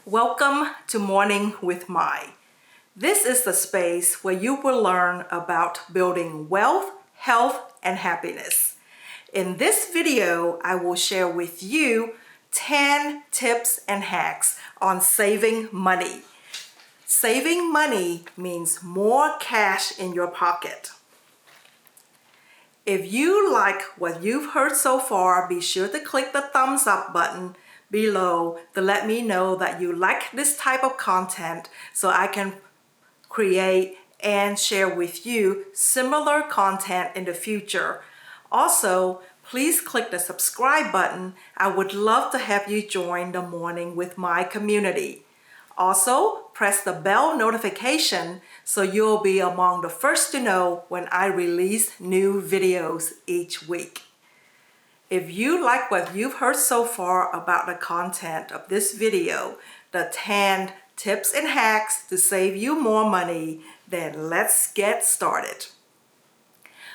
Welcome to Morning with Mai. This is the space where you will learn about building wealth, health, and happiness. In this video, I will share with you 10 tips and hacks on saving money. Saving money means more cash in your pocket. If you like what you've heard so far, be sure to click the thumbs up button below to let me know that you like this type of content so I can create and share with you similar content in the future. Also, please click the subscribe button. I would love to have you join the Morning with Mai community. Also, press the bell notification so you'll be among the first to know when I release new videos each week. If you like what you've heard so far about the content of this video, the 10 tips and hacks to save you more money, then let's get started.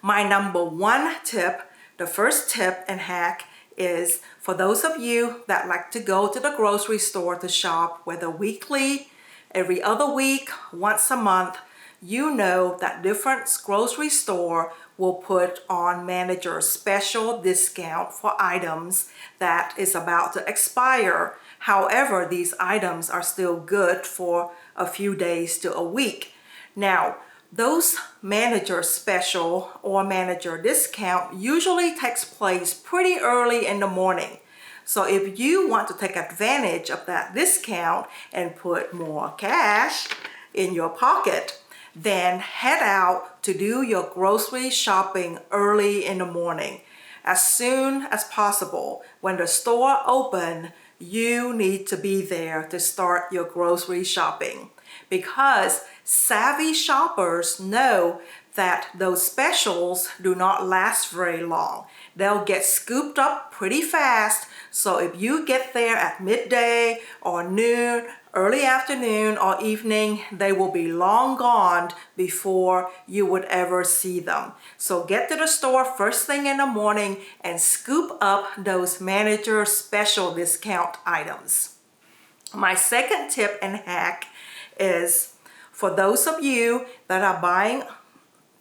My number one tip, the first tip and hack is for those of you that like to go to the grocery store to shop, whether weekly, every other week, once a month, you know that different grocery store will put on manager special discount for items that is about to expire. However, these items are still good for a few days to a week. Now, those manager special or manager discount usually takes place pretty early in the morning. So if you want to take advantage of that discount and put more cash in your pocket, then head out to do your grocery shopping early in the morning. As soon as possible, when the store opens, you need to be there to start your grocery shopping, because savvy shoppers know that those specials do not last very long. They'll get scooped up pretty fast. So if you get there at midday or noon, early afternoon or evening, they will be long gone before you would ever see them. So get to the store first thing in the morning and scoop up those manager special discount items. My second tip and hack is for those of you that are buying,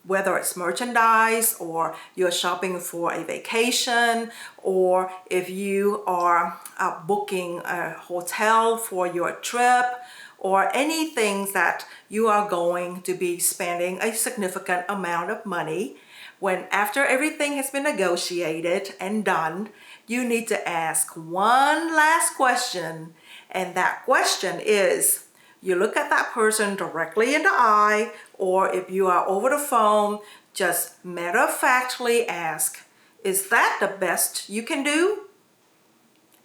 whether it's merchandise or you're shopping for a vacation, or if you are booking a hotel for your trip, or anything that you are going to be spending a significant amount of money, when after everything has been negotiated and done, you need to ask one last question, and that question is, you look at that person directly in the eye, or if you are over the phone, just matter-of-factly ask, is that the best you can do?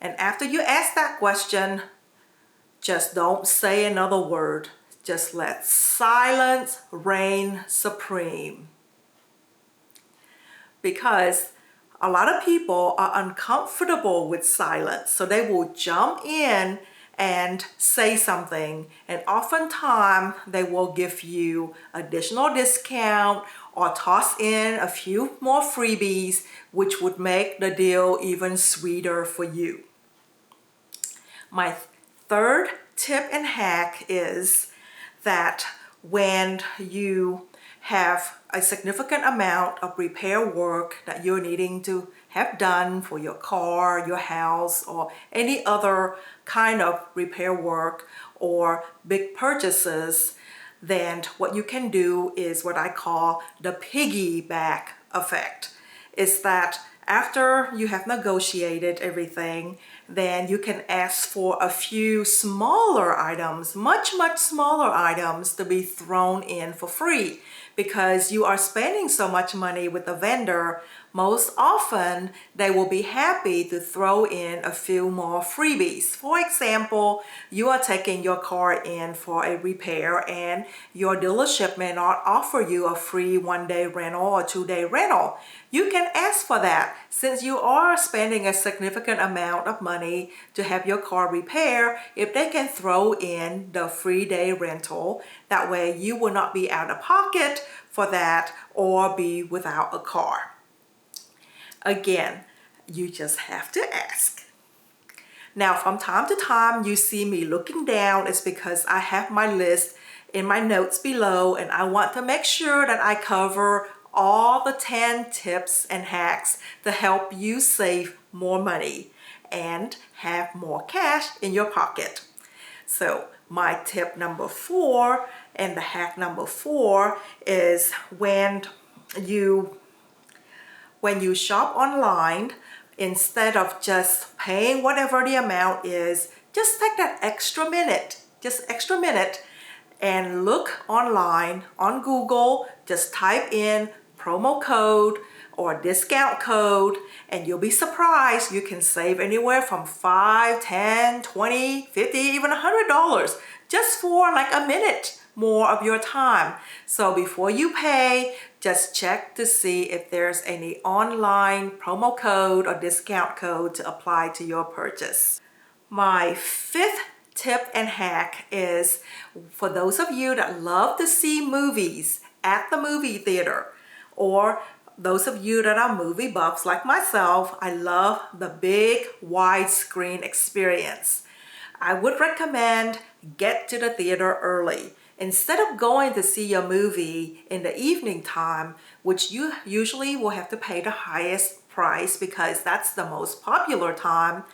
And after you ask that question, just don't say another word. Just let silence reign supreme. Because a lot of people are uncomfortable with silence, so they will jump in and say something, and oftentimes they will give you additional discount or toss in a few more freebies, which would make the deal even sweeter for you. My third tip and hack is that when you have a significant amount of repair work that you're needing to have done for your car, your house, or any other kind of repair work or big purchases, then what you can do is what I call the piggyback effect. Is that after you have negotiated everything, then you can ask for a few smaller items, much smaller items, to be thrown in for free. Because you are spending so much money with the vendor, most often they will be happy to throw in a few more freebies. For example, you are taking your car in for a repair and your dealership may not offer you a free 1-day rental or 2-day rental. You can ask for that since you are spending a significant amount of money to have your car repaired. If they can throw in the free day rental, that way you will not be out of pocket for that or be without a car. Again, you just have to ask. Now, from time to time, you see me looking down. It's because I have my list in my notes below, and I want to make sure that I cover all the 10 tips and hacks to help you save more money and have more cash in your pocket. So my tip number 4 and the hack number 4 is when you shop online, instead of just paying whatever the amount is, just take that extra minute and look online on Google. Just type in promo code or discount code, and you'll be surprised. You can save anywhere from $5, $10, $20, $50, even $100 just for like a minute more of your time. So before you pay, just check to see if there's any online promo code or discount code to apply to your purchase. My 5th tip and hack is for those of you that love to see movies at the movie theater, or those of you that are movie buffs like myself. I love the big widescreen experience. I would recommend get to the theater early. Instead of going to see your movie in the evening time, which you usually will have to pay the highest price because that's the most popular time,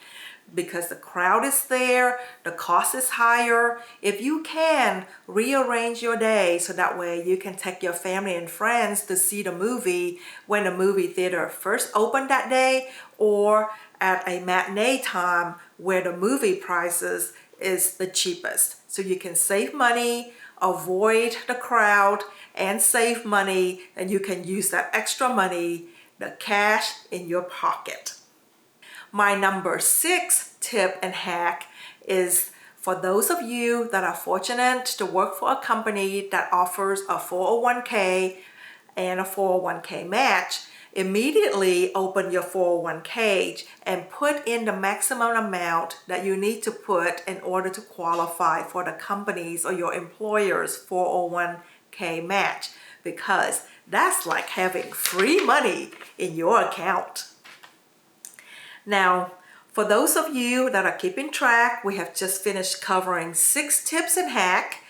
because the crowd is there, the cost is higher. If you can, rearrange your day so that way you can take your family and friends to see the movie when the movie theater first opened that day, or at a matinee time where the movie prices is the cheapest. So you can save money, avoid the crowd, and save money, and you can use that extra money, the cash in your pocket. My number 6 tip and hack is for those of you that are fortunate to work for a company that offers a 401k and a 401k match. Immediately open your 401k and put in the maximum amount that you need to put in order to qualify for the company's or your employer's 401k match, because that's like having free money in your account. Now, for those of you that are keeping track, we have just finished covering 6 tips and hack.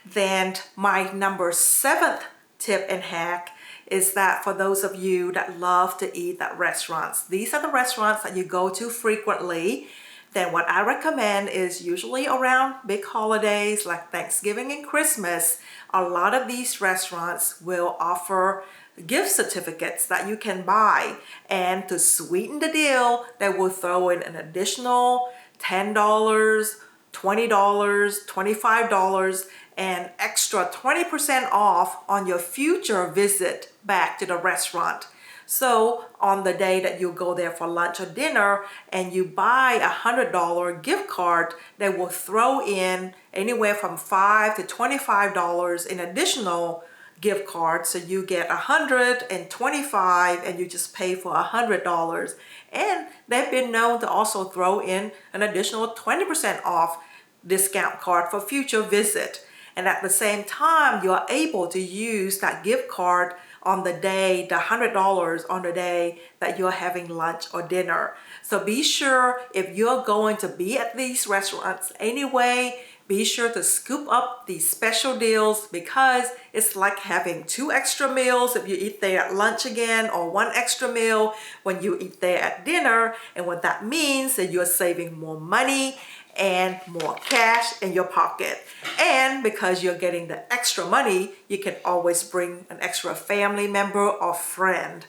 Then my number 7th tip and hack is that for those of you that love to eat at restaurants, these are the restaurants that you go to frequently. Then what I recommend is usually around big holidays like Thanksgiving and Christmas, a lot of these restaurants will offer gift certificates that you can buy, and to sweeten the deal, they will throw in an additional $10, $20, $25, and extra 20% off on your future visit back to the restaurant. So on the day that you go there for lunch or dinner and you buy a $100 gift card, they will throw in anywhere from $5 to $25 in additional gift card. So you get $125 and you just pay for $100. And they've been known to also throw in an additional 20% off discount card for future visit. And at the same time, you are able to use that gift card on the day, the $100 on the day that you're having lunch or dinner. So be sure, if you're going to be at these restaurants anyway, be sure to scoop up these special deals, because it's like having 2 extra meals if you eat there at lunch again, or 1 extra meal when you eat there at dinner. And what that means is you're saving more money and more cash in your pocket. And because you're getting the extra money, you can always bring an extra family member or friend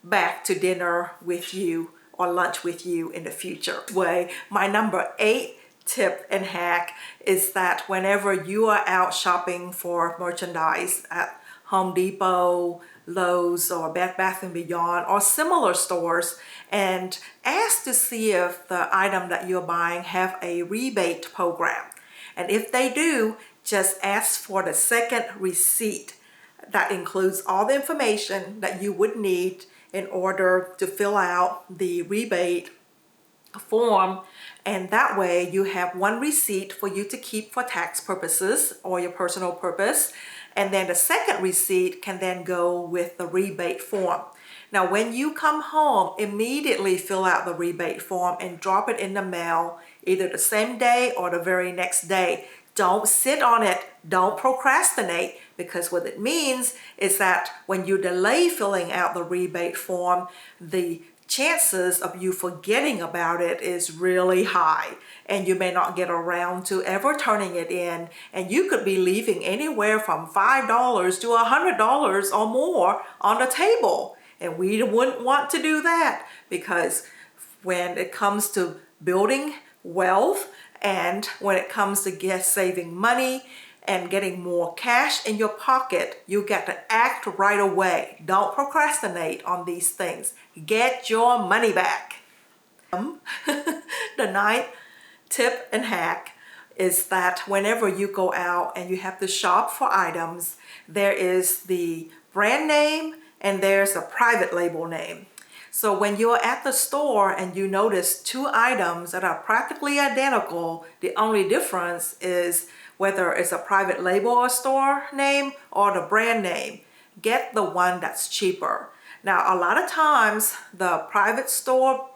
back to dinner with you or lunch with you in the future. My number 8 tip and hack is that whenever you are out shopping for merchandise at Home Depot, Lowe's, or Bed Bath & Beyond, or similar stores, and ask to see if the item that you're buying have a rebate program. And if they do, just ask for the second receipt. That includes all the information that you would need in order to fill out the rebate form, and that way you have 1 receipt for you to keep for tax purposes or your personal purpose, and then the second receipt can then go with the rebate form. Now, when you come home, immediately fill out the rebate form and drop it in the mail either the same day or the very next day. Don't sit on it. Don't procrastinate, because what it means is that when you delay filling out the rebate form, the chances of you forgetting about it is really high, and you may not get around to ever turning it in, and you could be leaving anywhere from $5 to $100 or more on the table, and we wouldn't want to do that, because when it comes to building wealth and when it comes to saving money and getting more cash in your pocket, you got to act right away. Don't procrastinate on these things. Get your money back. The ninth tip and hack is that whenever you go out and you have to shop for items, there is the brand name and there's a private label name. So when you're at the store and you notice two items that are practically identical, the only difference is whether it's a private label or store name or the brand name. Get the one that's cheaper. Now, a lot of times the private store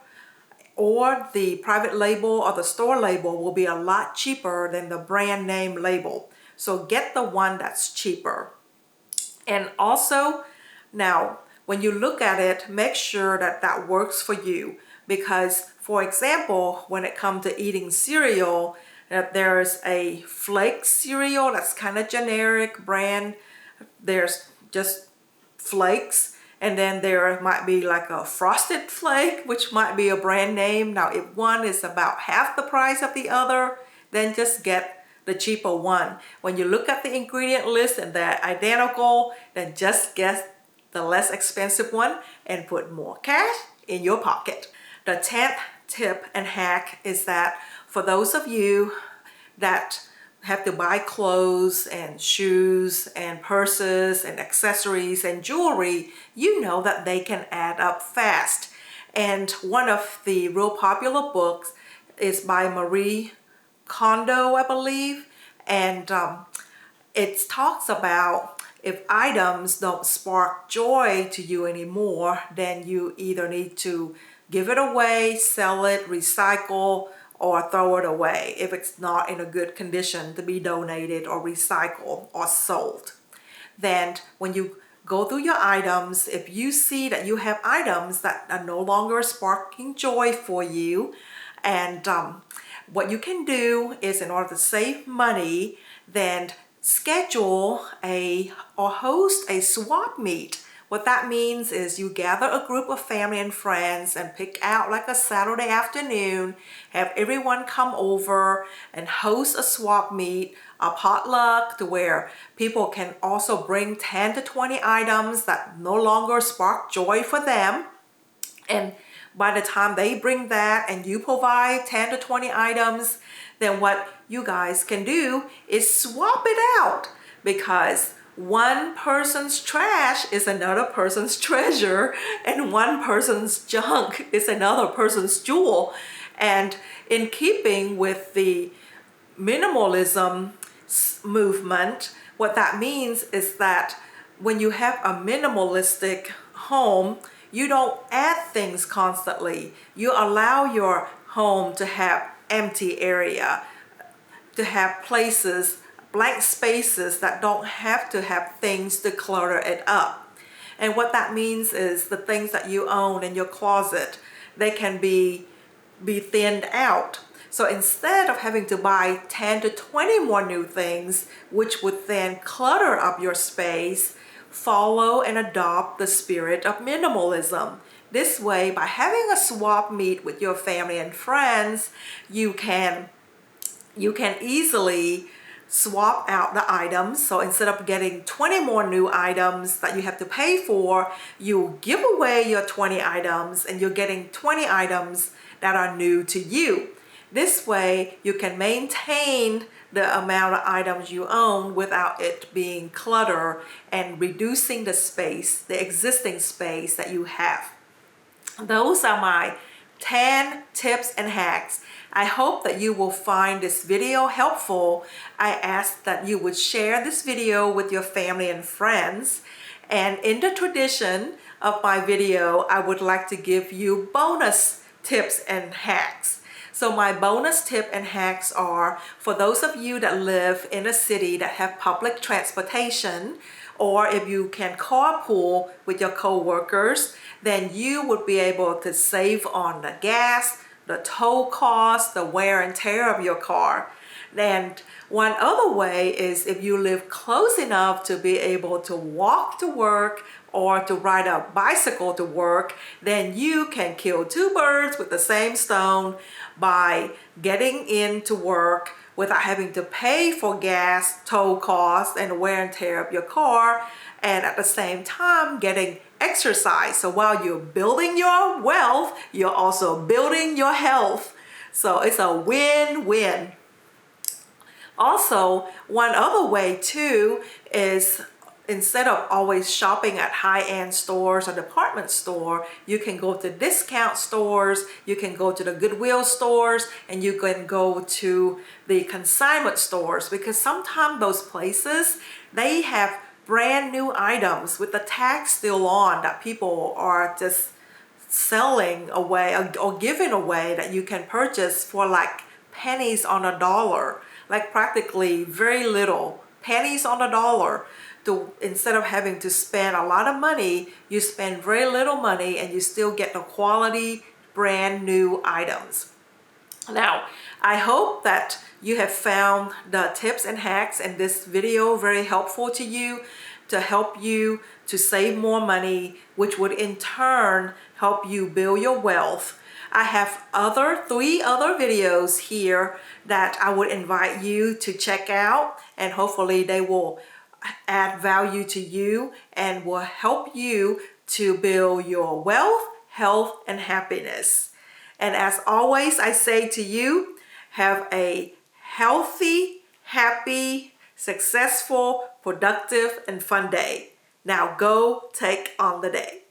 or the private label or the store label will be a lot cheaper than the brand name label. So get the one that's cheaper. And also, now, when you look at it, make sure that that works for you. Because, for example, when it comes to eating cereal, there's a flake cereal that's kind of generic brand. There's just flakes. And then there might be like a frosted flake, which might be a brand name. Now, if one is about half the price of the other, then just get the cheaper one. When you look at the ingredient list and they're identical, then just get the less expensive one and put more cash in your pocket. The 10th tip and hack is that for those of you that have to buy clothes and shoes and purses and accessories and jewelry, you know that they can add up fast. And one of the real popular books is by Marie Kondo, I believe, and it talks about if items don't spark joy to you anymore, then you either need to give it away, sell it, recycle, or throw it away if it's not in a good condition to be donated or recycled or sold. Then when you go through your items, if you see that you have items that are no longer sparking joy for you, and what you can do is, in order to save money, then schedule or host a swap meet. What that means is you gather a group of family and friends and pick out like a Saturday afternoon, have everyone come over and host a swap meet, a potluck, to where people can also bring 10 to 20 items that no longer spark joy for them. And by the time they bring that and you provide 10 to 20 items, then what you guys can do is swap it out, because one person's trash is another person's treasure, and one person's junk is another person's jewel. And in keeping with the minimalism movement, what that means is that when you have a minimalistic home, you don't add things constantly. You allow your home to have empty area, to have places, blank spaces that don't have to have things to clutter it up. And what that means is the things that you own in your closet, they can be thinned out. So instead of having to buy 10 to 20 more new things, which would then clutter up your space, follow and adopt the spirit of minimalism. This way, by having a swap meet with your family and friends, you can easily swap out the items. So instead of getting 20 more new items that you have to pay for, you give away your 20 items and you're getting 20 items that are new to you. This way, you can maintain the amount of items you own without it being clutter and reducing the space, the existing space that you have. Those are my 10 tips and hacks. I hope that you will find this video helpful. I ask that you would share this video with your family and friends. And in the tradition of my video, I would like to give you bonus tips and hacks. So my bonus tip and hacks are for those of you that live in a city that have public transportation, or if you can carpool with your co-workers, then you would be able to save on the gas, the toll costs, the wear and tear of your car. And one other way is if you live close enough to be able to walk to work or to ride a bicycle to work, then you can kill two birds with the same stone by getting into work without having to pay for gas, toll costs, and the wear and tear of your car, and at the same time getting exercise. So while you're building your wealth, you're also building your health. So it's a win-win. Also, one other way too is instead of always shopping at high-end stores or department store, you can go to discount stores, you can go to the Goodwill stores, and you can go to the consignment stores, because sometimes those places, they have brand new items with the tag still on that people are just selling away or giving away, that you can purchase for like pennies on a dollar, like practically very little, pennies on a dollar. Instead of having to spend a lot of money, you spend very little money and you still get the quality brand new items. Now, I hope that you have found the tips and hacks in this video very helpful to you, to help you to save more money, which would in turn help you build your wealth. I have three other videos here that I would invite you to check out, and hopefully they will add value to you and will help you to build your wealth, health, and happiness. And as always, I say to you, have a healthy, happy, successful, productive, and fun day. Now go take on the day.